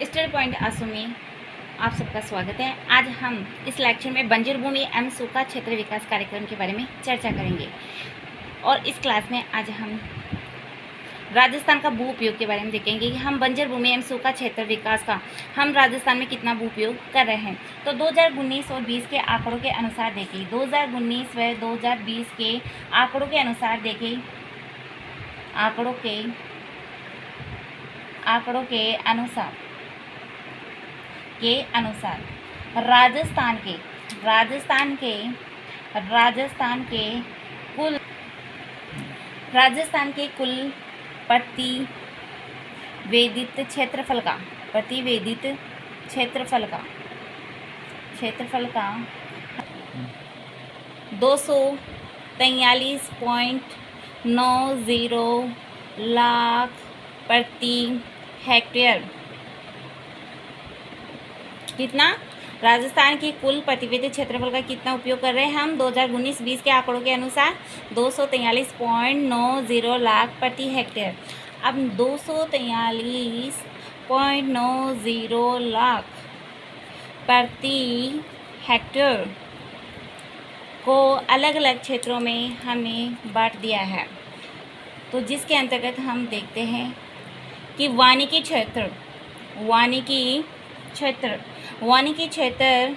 Study point आंसू में आप सबका स्वागत है। आज हम इस लेक्चर में बंजर भूमि एवं सूखा क्षेत्र विकास कार्यक्रम के बारे में चर्चा करेंगे। और इस क्लास में आज हम राजस्थान का भू उपयोग के बारे में देखेंगे कि हम बंजर भूमि एवं सूखा क्षेत्र विकास का हम राजस्थान में कितना भू उपयोग कर रहे हैं। तो 2019 और 20 के आंकड़ों के अनुसार देखें, 2019 व 2020 के आंकड़ों के अनुसार देखें, आंकड़ों के अनुसार राजस्थान के कुल प्रतिवेदित क्षेत्रफल का 243.90 लाख प्रति हेक्टेयर। कितना राजस्थान की कुल प्रतिवेदित क्षेत्रफल का कितना उपयोग कर रहे हैं हम 2019-20 के आंकड़ों के अनुसार 243.90 लाख प्रति हेक्टेयर। अब 243.90 लाख प्रति हेक्टेयर को अलग अलग क्षेत्रों में हमने बांट दिया है। तो जिसके अंतर्गत हम देखते हैं कि वानिकी क्षेत्र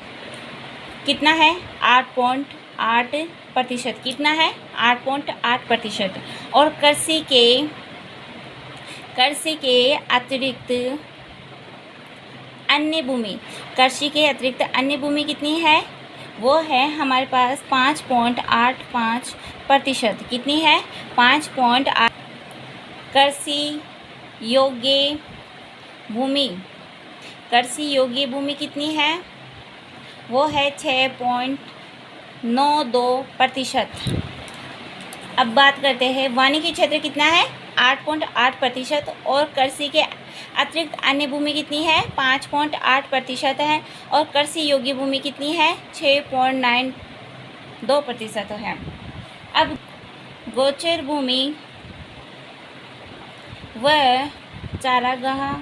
कितना है 8.8%। कितना है 8.8%। और कृषि के अतिरिक्त अन्य भूमि कितनी है, वो है हमारे पास 5.85%। कितनी है 5.8। कृषि योग्य भूमि कितनी है, वो है 6.92%। अब बात करते हैं वानिकी क्षेत्र कितना है 8.8% और कृषि के अतिरिक्त अन्य भूमि कितनी है 5.8% है और कृषि योग्य भूमि कितनी है 6.92% है। अब गोचर भूमि व चारागाह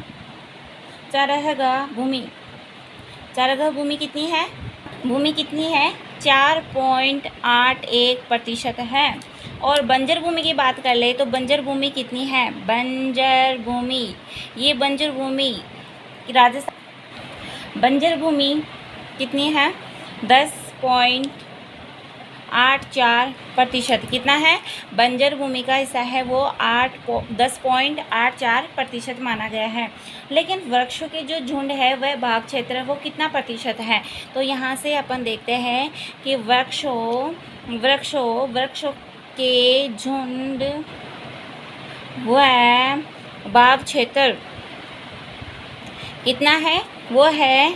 भूमि कितनी है 4.81% है। और बंजर भूमि की बात कर ले तो बंजर भूमि कितनी है, ये बंजर भूमि राजस्थान बंजर भूमि कितनी है 10.84%। कितना है बंजर भूमि का हिस्सा है वो 10.84% माना गया है। लेकिन वृक्षों के जो झुंड है वह भाग क्षेत्र वो कितना प्रतिशत है। तो यहाँ से अपन देखते हैं कि वृक्षों के झुंड व भाग क्षेत्र कितना है, वो है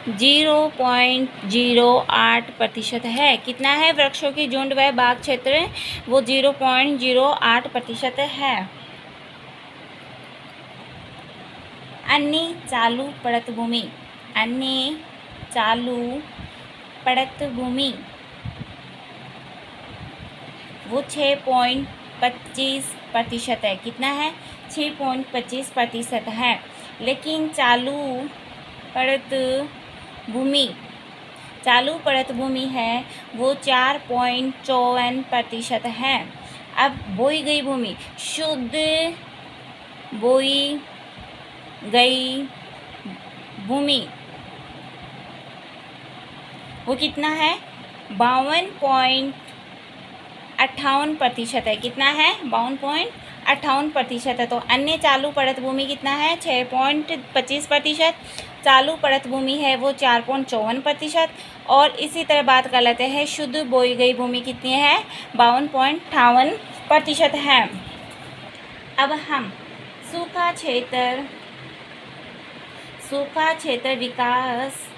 0.08% है। कितना है वृक्षों की झुंड व बाग क्षेत्र, वो 0.08% है। अन्य चालू पड़त भूमि वो 6.25% है। कितना है 6.25% है। लेकिन चालू पड़त भूमि है वो 4.54% है। अब बोई गई भूमि, शुद्ध बोई गई भूमि वो कितना है 52.58% है। कितना है 52.58% है। तो अन्य चालू पड़त भूमि कितना है 6.25%। चालू पड़त भूमि है वो 4.54%। और इसी तरह बात कर लेते हैं शुद्ध बोई गई भूमि कितनी है 52.58% है। अब हम सूखा क्षेत्र विकास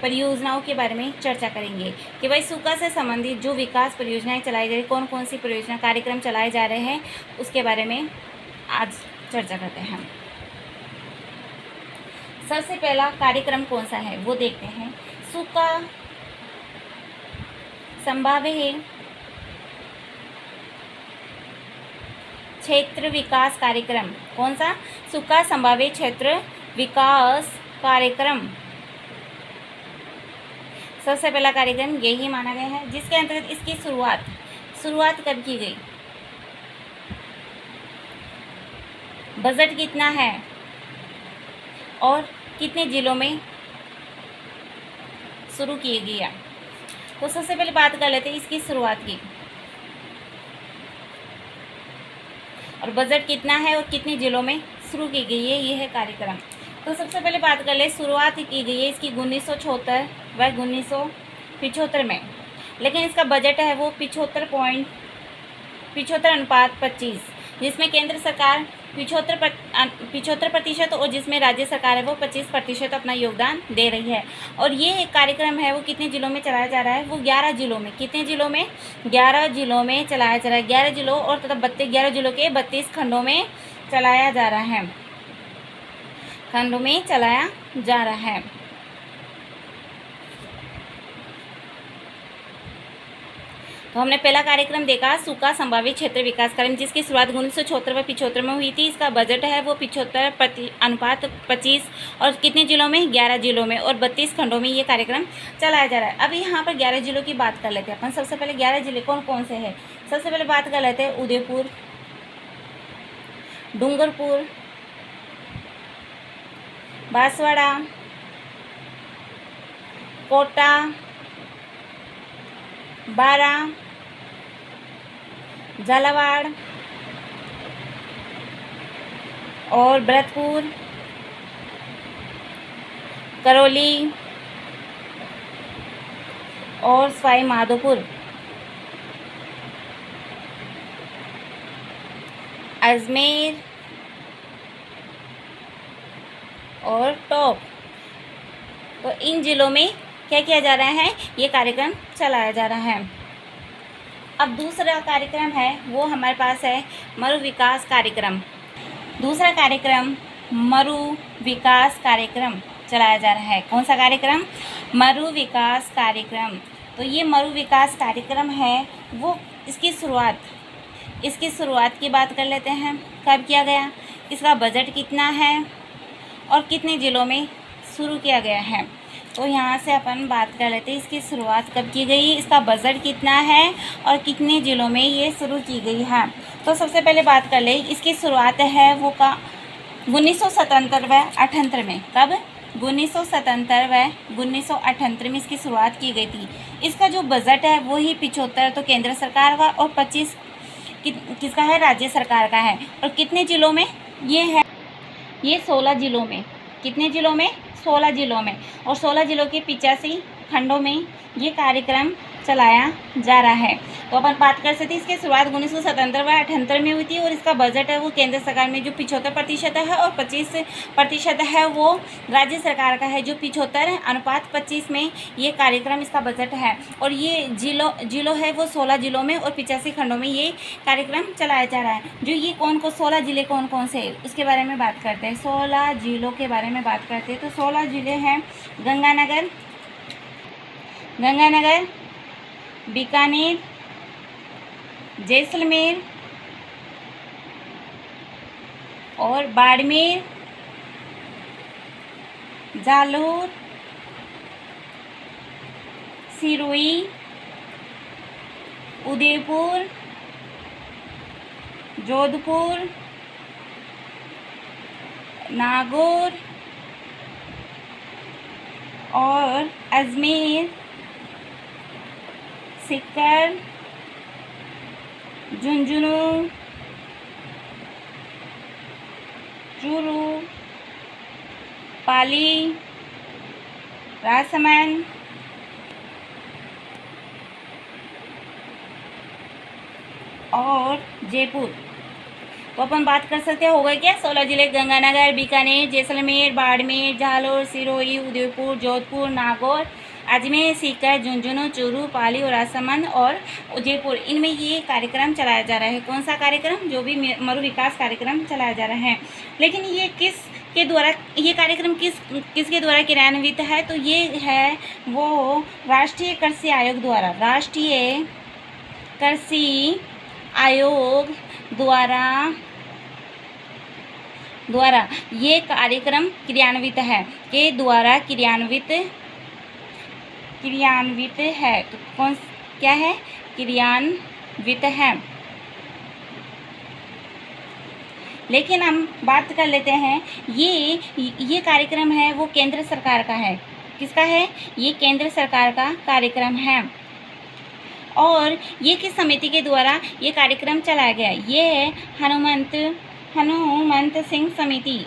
परियोजनाओं के बारे में चर्चा करेंगे कि भाई सूखा से संबंधित जो विकास परियोजनाएं चलाई जा रही, कौन कौन सी परियोजना कार्यक्रम चलाए जा रहे हैं, उसके बारे में आज चर्चा करते हैं। सबसे पहला कार्यक्रम कौन सा है वो देखते हैं। सूखा संभाव्य क्षेत्र विकास कार्यक्रम, कौन सा? सूखा संभाव्य क्षेत्र विकास कार्यक्रम। सबसे पहला कार्यक्रम यही माना गया है, जिसके अंतर्गत इसकी शुरुआत कब की गई, बजट कितना है और कितने जिलों में शुरू किया गया। तो सबसे पहले बात कर लेते हैं इसकी शुरुआत की, और बजट कितना है और कितने जिलों में शुरू की गई है, ये है कार्यक्रम। तो सबसे पहले बात कर ले, शुरुआत की गई है इसकी 1976 व 1975 में, लेकिन इसका बजट है वो 75.75/25, जिसमें केंद्र सरकार 75% और जिसमें राज्य सरकार है वो 25% अपना योगदान दे रही है। और ये एक कार्यक्रम है वो कितने जिलों में चलाया जा रहा है, वो 11 जिलों में। कितने जिलों में? 11 जिलों में चलाया जा रहा है। 11 जिलों और तथा 11 जिलों के 32 खंडों में चलाया जा रहा है, तो हमने पहला कार्यक्रम देखा सूखा संभावित क्षेत्र विकास कार्यक्रम, जिसकी शुरुआत 1976 व 75 में हुई थी। इसका बजट है वो 75/25 और कितने जिलों में? 11 जिलों में और 32 खंडों में ये कार्यक्रम चलाया जा रहा है। अभी यहाँ पर 11 जिलों की बात कर लेते हैं अपन। सबसे पहले 11 जिले कौन कौन से हैं? सबसे पहले बात कर लेते हैं उदयपुर, डूंगरपुर, बांसवाड़ा, कोटा, बारा, झालावाड़ और भरतपुर, करौली और सवाई माधोपुर, अजमेर और टोंक। तो इन जिलों में क्या किया जा रहा है? ये कार्यक्रम चलाया जा रहा है। अब दूसरा कार्यक्रम है वो हमारे पास है मरु विकास कार्यक्रम। दूसरा कार्यक्रम मरु विकास कार्यक्रम चलाया जा रहा है। कौन सा कार्यक्रम? मरु विकास कार्यक्रम। तो ये मरु विकास कार्यक्रम है वो इसकी शुरुआत की बात कर लेते हैं। कब किया गया, इसका बजट कितना है और कितने जिलों में शुरू किया गया है। तो यहाँ से अपन बात कर लेते हैं इसकी शुरुआत कब की गई, इसका बजट कितना है और कितने जिलों में ये शुरू की गई है। तो सबसे पहले बात कर ले, इसकी शुरुआत है वो 1977 व 78 में। कब? 1977 व 1978 में इसकी शुरुआत की गई थी। इसका जो बजट है वो ही 75 तो केंद्र सरकार का और 25 किसका है? राज्य सरकार का है। और कितने जिलों में ये है? ये 16 जिलों में। कितने जिलों में? 16 जिलों में। और 16 जिलों के 85 खंडों में ये कार्यक्रम चलाया जा रहा है। तो अपन बात कर सकते हैं इसकी शुरुआत 1977 व 78 में हुई थी और इसका बजट है वो केंद्र सरकार में जो 75% है और 25% है वो राज्य सरकार का है, जो 75:25 में ये कार्यक्रम इसका बजट है। और ये जिलों है वो 16 जिलों में और 85 खंडों में ये कार्यक्रम चलाया जा रहा है। जो ये 16 जिले कौन कौन से उसके बारे में बात करते हैं। 16 जिलों के बारे में बात करते हैं। तो 16 जिले हैं गंगानगर, बीकानेर, जैसलमेर और बाड़मेर, जालोर, सिरोही, उदयपुर, जोधपुर, नागौर और अजमेर, सीकर, झुंझुनू, चूरू, पाली, राजसमंद और जयपुर। तो अपन बात कर सकते हैं, हो गए क्या 16 जिले? गंगानगर, बीकानेर, जैसलमेर, बाड़मेर, जालोर, सिरोही, उदयपुर, जोधपुर, नागौर, अजमेर, सीकर, झुंझुनू, चूरू, पाली और राजसमंद और जयपुर। इनमें ये कार्यक्रम चलाया जा रहा है। कौन सा कार्यक्रम? जो भी मरु विकास कार्यक्रम चलाया जा रहा है। लेकिन ये किसके द्वारा, ये कार्यक्रम किसके द्वारा क्रियान्वित है? तो ये है वो राष्ट्रीय कृषि आयोग द्वारा। राष्ट्रीय कृषि आयोग द्वारा द्वारा ये कार्यक्रम क्रियान्वित है, के द्वारा क्रियान्वित है। तो कौन क्या है? क्रियान्वित है। लेकिन हम बात कर लेते हैं, ये कार्यक्रम है वो केंद्र सरकार का है। किसका है? ये केंद्र सरकार का कार्यक्रम है। और ये किस समिति के द्वारा ये कार्यक्रम चलाया गया? ये है हनुमंत सिंह समिति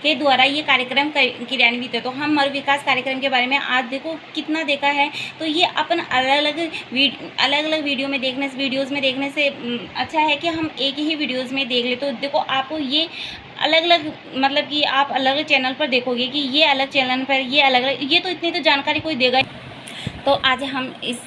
के द्वारा ये कार्यक्रम क्रियान्वित है। तो हम मरु विकास कार्यक्रम के बारे में आज देखो कितना देखा है। तो ये अपन अलग अलग वीडियोज़ में देखने से अच्छा है कि हम एक ही वीडियोज़ में देख ले। तो देखो आपको ये अलग अलग मतलब कि आप अलग अलग चैनल पर देखोगे कि ये अलग चैनल पर ये अलग ये तो इतनी तो जानकारी कोई देगा। तो आज हम इस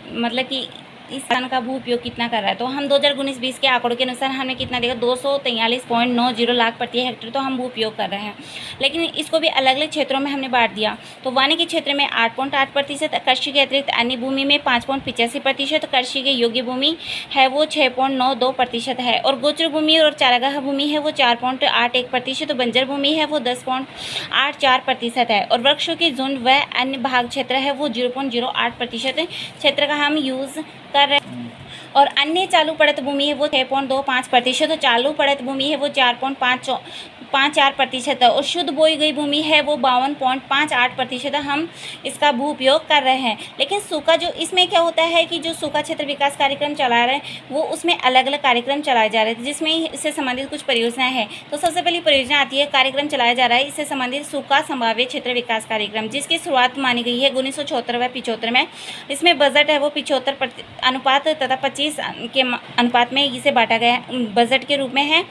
मतलब कि इस स्थान का भू उपयोग कितना कर रहा है। तो हम 2019-20 के आंकड़ों के अनुसार हमें कितना देगा? 243.90 लाख प्रति हेक्टेयर तो हम भू उपयोग कर रहे हैं। लेकिन इसको भी अलग अलग क्षेत्रों में हमने बांट दिया। तो वानिकी क्षेत्र में 8.8%, कृषि के अतिरिक्त अन्य भूमि में 5.85%, कृषि के योग्य भूमि है वो 6.92% है, और गोचर भूमि और चारागाह भूमि है वो 4.81%, तो बंजर भूमि है वो 10.84% है, और वृक्षों के झुंड व अन्य भाग क्षेत्र है वो 0.08% क्षेत्र का हम यूज़ कर रहे हैं। और अन्य चालू पड़त भूमि है वो 6.25%, तो चालू पड़त भूमि है वो 4.54% है, और शुद्ध बोई गई भूमि है वो 52.58% हम इसका भू उपयोग कर रहे हैं। लेकिन सूखा जो इसमें क्या होता है कि जो सूखा क्षेत्र विकास कार्यक्रम चला रहे हैं वो उसमें अलग अलग कार्यक्रम चलाए जा रहे हैं, जिसमें इससे संबंधित कुछ परियोजनाएं हैं। तो सबसे पहली परियोजना आती है, कार्यक्रम चलाया जा रहा है इससे संबंधित सूखा संभाव्य क्षेत्र विकास कार्यक्रम, जिसकी शुरुआत मानी गई है 1974 व 75 में। इसमें बजट है वो 75 अनुपात तथा 25 के अनुपात में इसे बांटा गया बजट के रूप में है।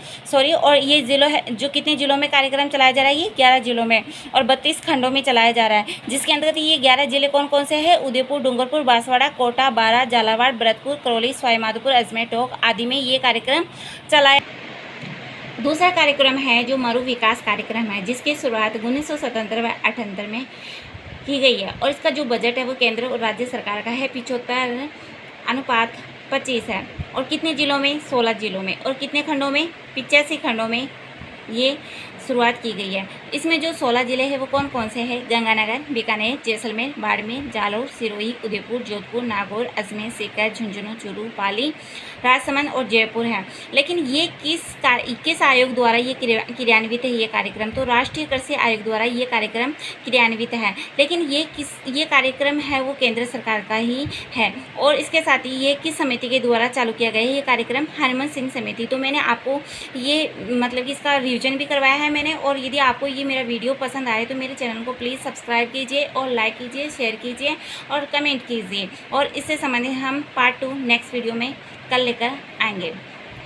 और ये जिलों है जो कितने जिलों में कार्यक्रम चलाया जा रहा है? ये 11 जिलों में और 32 खंडों में चलाया जा रहा है, जिसके अंतर्गत ये 11 जिले कौन कौन से हैं? उदयपुर, डूंगरपुर, बांसवाड़ा, कोटा, बारा, झालावाड़, भरतपुर, करौली, सवाईमाधोपुर, अजमेर, टोंक आदि में ये कार्यक्रम चलाया। दूसरा कार्यक्रम है जो मरु विकास कार्यक्रम है, जिसकी शुरुआत 1977 व 78 में की गई है, और इसका जो बजट है वो केंद्र और राज्य सरकार का है 75:25 है, और कितने जिलों में? 16 जिलों में, और कितने खंडों में? 85 खंडों में ये शुरुआत की गई है। इसमें जो 16 जिले हैं वो कौन कौन से हैं? गंगानगर, बीकानेर, जैसलमेर, बाड़मेर, जालौर, सिरोही, उदयपुर, जोधपुर, नागौर, अजमेर, सीकर, झुंझुनू, चूरू, पाली, राजसमंद और जयपुर है। लेकिन ये किस आयोग द्वारा ये क्रियान्वित है ये कार्यक्रम? तो राष्ट्रीय कृषि आयोग द्वारा ये कार्यक्रम क्रियान्वित है। लेकिन ये कार्यक्रम है वो केंद्र सरकार का ही है, और इसके साथ ही ये किस समिति के द्वारा चालू किया गया है ये कार्यक्रम? हनुमंत सिंह समिति। तो मैंने आपको ये मतलब कि इसका रिवीजन भी करवाया है मैंने। और यदि आपको ये मेरा वीडियो पसंद आए तो मेरे चैनल को प्लीज़ सब्सक्राइब कीजिए और लाइक कीजिए, शेयर कीजिए और कमेंट कीजिए। और इससे संबंधित हम पार्ट 2 नेक्स्ट वीडियो में कल लेकर आएंगे।